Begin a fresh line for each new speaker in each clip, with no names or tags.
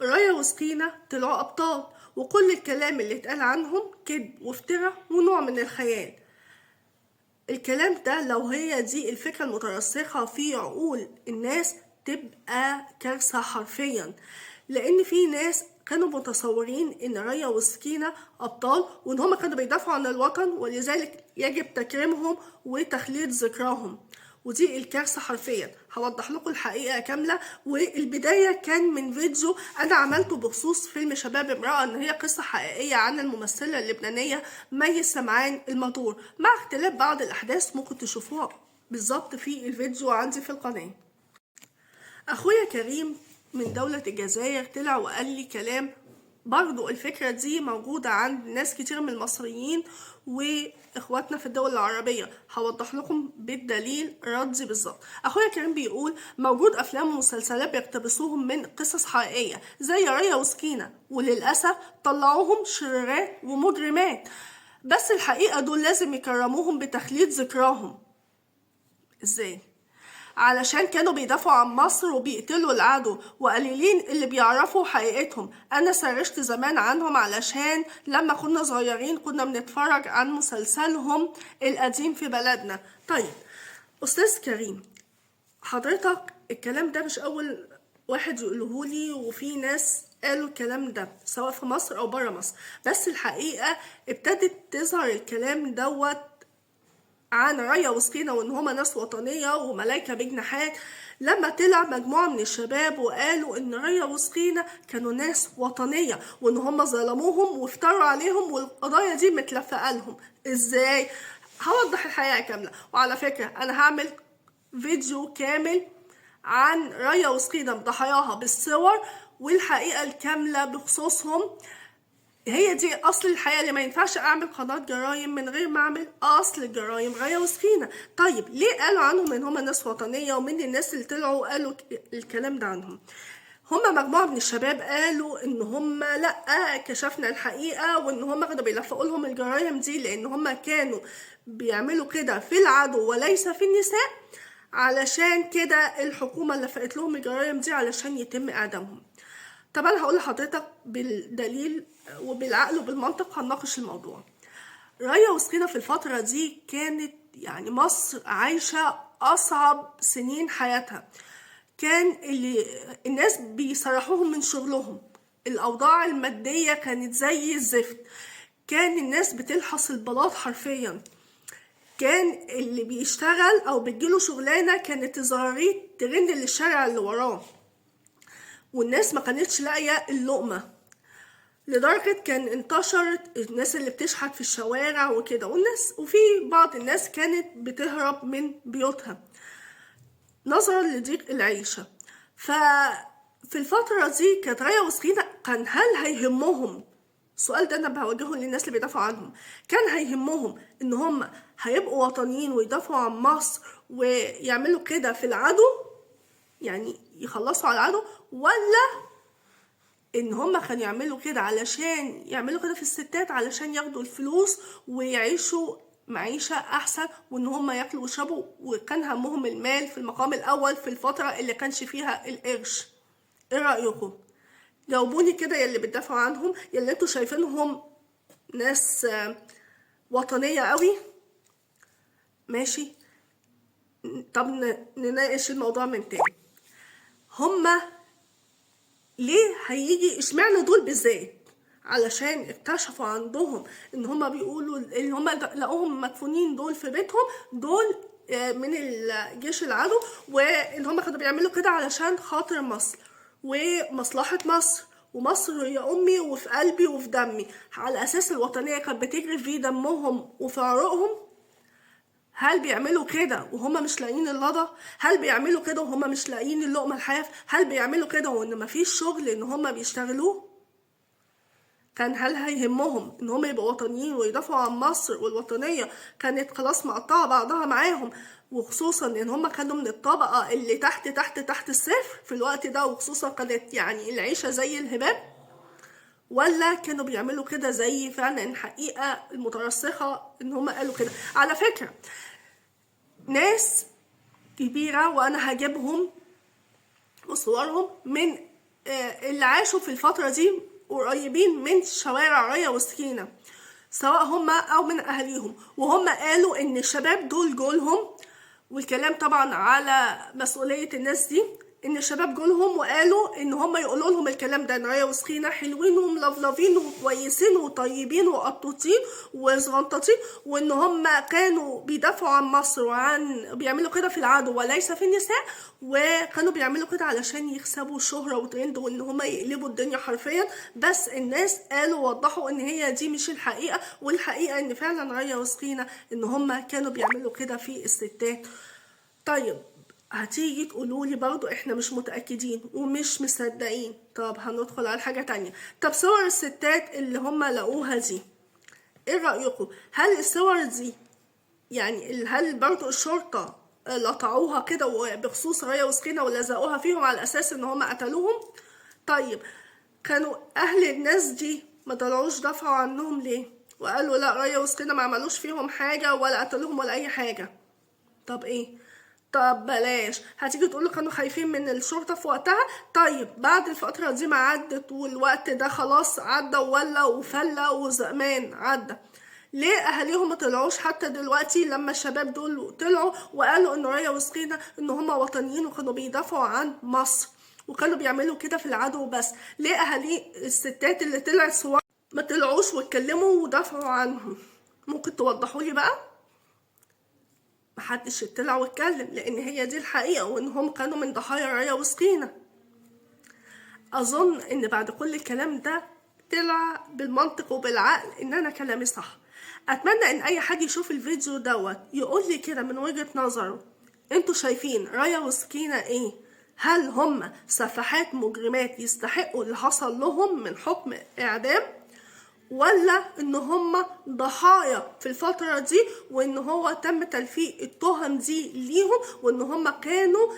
رايا وسكينة طلعوا أبطال، وكل الكلام اللي اتقال عنهم كذب وافتراء ونوع من الخيال. الكلام ده لو هي دي الفكرة المترسخة في عقول الناس تبقى كارثة حرفيا، لأن في ناس كانوا متصورين ان رايا وسكينة ابطال وان هما كانوا بيدافعوا عن الوطن، ولذلك يجب تكريمهم وتخليد ذكراهم، ودي الكارثة حرفيا. هوضح لكم الحقيقة كاملة، والبداية كان من فيديو انا عملته بخصوص فيلم شباب امرأة، ان هي قصة حقيقية عن الممثلة اللبنانية مي سمعان المدور، مع اختلاف بعض الاحداث ممكن تشوفوها بالظبط في الفيديو عندي في القناة. اخويا كريم من دولة الجزائر طلع وقال لي كلام، برضو الفكرة دي موجودة عند ناس كتير من المصريين واخواتنا في الدول العربية. هوضح لكم بالدليل ردي بالظبط. اخويا كريم بيقول موجود افلام ومسلسلات بيقتبسوهم من قصص حقيقية زي رايا وسكينة، وللأسف طلعوهم شريرات ومجرمات، بس الحقيقة دول لازم يكرموهم بتخليد ذكراهم. ازاي؟ علشان كانوا بيدافعوا عن مصر وبيقتلوا العدو، وقليلين اللي بيعرفوا حقيقتهم. انا سرشت زمان عنهم علشان لما كنا صغيرين كنا بنتفرج عن مسلسلهم القديم في بلدنا. طيب استاذ كريم، حضرتك الكلام ده مش اول واحد يقولهولي، وفي ناس قالوا الكلام ده سواء في مصر او بره مصر، بس الحقيقة ابتدت تظهر الكلام دوت عن رايا وسكينة وان هما ناس وطنية وملايكة بجناحات، لما طلع مجموعة من الشباب وقالوا ان رايا وسكينة كانوا ناس وطنية وان هما ظلموهم وافتروا عليهم والقضايا دي متلفقة لهم. ازاي؟ هوضح الحقيقة كاملة، وعلى فكرة انا هعمل فيديو كامل عن رايا وسكينة بضحاياها بالصور والحقيقة الكاملة بخصوصهم. هي دي اصل الحقيقه اللي ما ينفعش اعمل قناه جرايم من غير ما اعمل اصل الجرايم رايا وسكينه. طيب ليه قالوا عنهم ان هم ناس وطنيه، ومن الناس اللي طلعوا قالوا الكلام ده عنهم؟ هم مجموعه من الشباب قالوا ان هم لا، كشفنا الحقيقه، وان هم كانوا بيلفقوا لهم الجرايم دي لان هم كانوا بيعملوا كده في العدو وليس في النساء، علشان كده الحكومه لفقت لهم الجرايم دي علشان يتم اعدامهم. طب انا هقول لحضرتك بالدليل وبالعقل وبالمنطق هنناقش الموضوع. رايا وسكينة في الفترة دي كانت يعني مصر عايشة أصعب سنين حياتها، كان اللي الناس بيسرحوهم من شغلهم، الأوضاع المادية كانت زي الزفت، كان الناس بتلحس البلاط حرفيا، كان اللي بيشتغل أو بتجيله شغلانة كانت الزراريط ترن للشارع اللي وراه، والناس ما كانتش لاقية اللقمة، لدرجة كان انتشرت الناس اللي بتشحت في الشوارع وكده، والناس وفي بعض الناس كانت بتهرب من بيوتها نظرا لضيق العيشة. ففي الفترة دي كانت رايا وسكينة كان هل هيهمهم، السؤال ده انا بوجهه للناس اللي بيدافعوا عنهم، كان هيهمهم ان هم هيبقوا وطنيين ويدافعوا عن مصر ويعملوا كده في العدو، يعني يخلصوا على العدو، ولا ان هم كانوا يعملوا كده علشان يعملوا كده في الستات علشان ياخدوا الفلوس ويعيشوا معيشة احسن، وان هم ياكلوا ويشربوا، وكان همهم المال في المقام الاول في الفترة اللي كانش فيها القرش؟ ايه رأيكم؟ جاوبوني كده يلي بتدافعوا عنهم، يلي انتوا شايفينهم ناس وطنية قوي. ماشي، طب نناقش الموضوع من تاني. هما ليه هيجي اشمعنى دول بالذات؟ علشان اكتشفوا عندهم ان هما بيقولوا ان هما لقوهم مدفونين دول في بيتهم، دول من الجيش العدو، وان هما كانوا بيعملوا كده علشان خاطر مصر ومصلحة مصر، ومصر هي امي وفي قلبي وفي دمي، على اساس الوطنية كانت بتجري في دمهم وفي عروقهم. هل بيعملوا كده وهم مش لاقيين اللضا؟ هل بيعملوا كده وهم مش لاقيين اللقمة الحاف؟ هل بيعملوا كده وان مفيش شغل ان هم بيشتغلوه؟ هل هيهمهم ان هم يبقوا وطنيين ويدافعوا عن مصر؟ والوطنية كانت خلاص مقطعة بعضها معاهم، وخصوصا ان هم كانوا من الطبقة اللي تحت تحت تحت الصفر في الوقت ده، وخصوصا كانت يعني العيشة زي الهباب؟ ولا كانوا بيعملوا كده زي فعلا الحقيقة المترسخة ان هم قالوا كده؟ على فكرة ناس كبيرة وانا هجيبهم وصورهم من اللي عاشوا في الفترة دي قريبين من شوارع ريا وسكينة، سواء هم او من اهاليهم، وهم قالوا ان الشباب دول جولهم، والكلام طبعا على مسؤولية الناس دي، ان الشباب جولهم وقالوا ان هم يقولوا لهم الكلام ده، ان ريا وسكينة حلوين وملفلفين وكويسين وطيبين وقطوطين وزغنططين، وان هم كانوا بيدافعوا عن مصر وعن بيعملوا كده في العدو وليس في النساء، وكانوا بيعملوا كده علشان يكسبوا شهرة وترند وان هم يقلبوا الدنيا حرفيا. بس الناس قالوا وضحوا ان هي دي مش الحقيقة، والحقيقة ان فعلا ريا وسكينة ان هم كانوا بيعملوا كده في الستات. طيب هتيجي تقولولي برضو احنا مش متأكدين ومش مصدقين، طب هندخل على حاجة تانية. طب صور الستات اللي هم لقوها دي ايه رأيكم؟ هل الصور دي يعني هل برضو الشرطة لطعوها كده وبخصوص ريا وسكينة ولزقوها فيهم على اساس ان هم قتلوهم؟ طيب كانوا اهل الناس دي ما طلعوش دافعوا عنهم ليه وقالوا لا ريا وسكينة ما عملوش فيهم حاجة ولا قتلوهم ولا اي حاجة؟ طب ايه؟ طب بلاش، هتيجي تقولوا كانوا خايفين من الشرطة في وقتها. طيب بعد الفترة دي ما عدت والوقت ده خلاص عدى ولا وفلى وزمان عدى، ليه اهاليهم ما طلعوش حتى دلوقتي لما الشباب دول طلعوا وقالوا ان ريا وسكينة ان هم وطنيين وكانوا بيدافعوا عن مصر وكانوا بيعملوا كده في العدو بس؟ ليه اهالي الستات اللي طلعت صور ما طلعوش واتكلموا ودافعوا عنهم؟ ممكن توضحوا لي بقى؟ محدش طلع واتكلم، لان هي دي الحقيقة وان هم كانوا من ضحايا ريا وسكينة. اظن ان بعد كل الكلام ده طلع بالمنطق وبالعقل ان انا كلامي صح. اتمنى ان اي حد يشوف الفيديو دوت يقول لي كده من وجهة نظره، انتوا شايفين ريا وسكينة ايه؟ هل هم سفاحات مجرمات يستحقوا اللي حصل لهم من حكم اعدام، ولا ان هم ضحايا في الفترة دي وان هو تم تلفيق التهم دي ليهم وان هم كانوا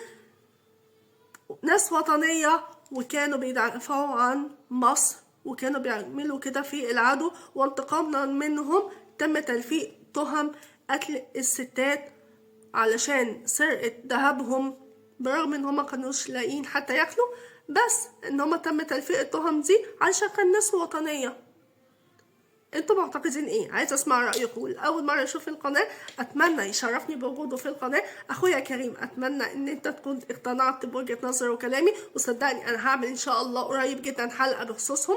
ناس وطنية وكانوا بيدافعوا عن مصر وكانوا بيعملوا كده في العدو، وانتقامنا منهم تم تلفيق تهم قتل الستات علشان سرقة ذهبهم، برغم ان هم كانوش لاقيين حتى ياكلوا، بس ان هم تم تلفيق التهم دي علشان كان ناس وطنية. انتوا معتقدين ايه؟ عايزه اسمع رايكم. اول مره اشوف القناه اتمنى يشرفني بوجوده في القناه اخويا كريم، اتمنى ان انت تكون اقتنعت بوجهه نظري وكلامي، وصدقني انا هعمل ان شاء الله قريب جدا حلقه بخصوصهم،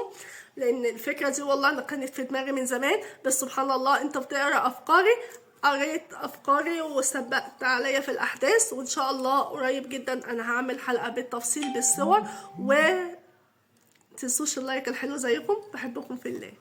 لان الفكره دي والله انا كانت في دماغي من زمان، بس سبحان الله انت بتقرا افكاري، قريت افكاري وسبقت عليا في الاحداث، وان شاء الله قريب جدا انا هعمل حلقه بالتفصيل بالصور. و تنسوش اللايك الحلو زيكم، بحبكم في الله.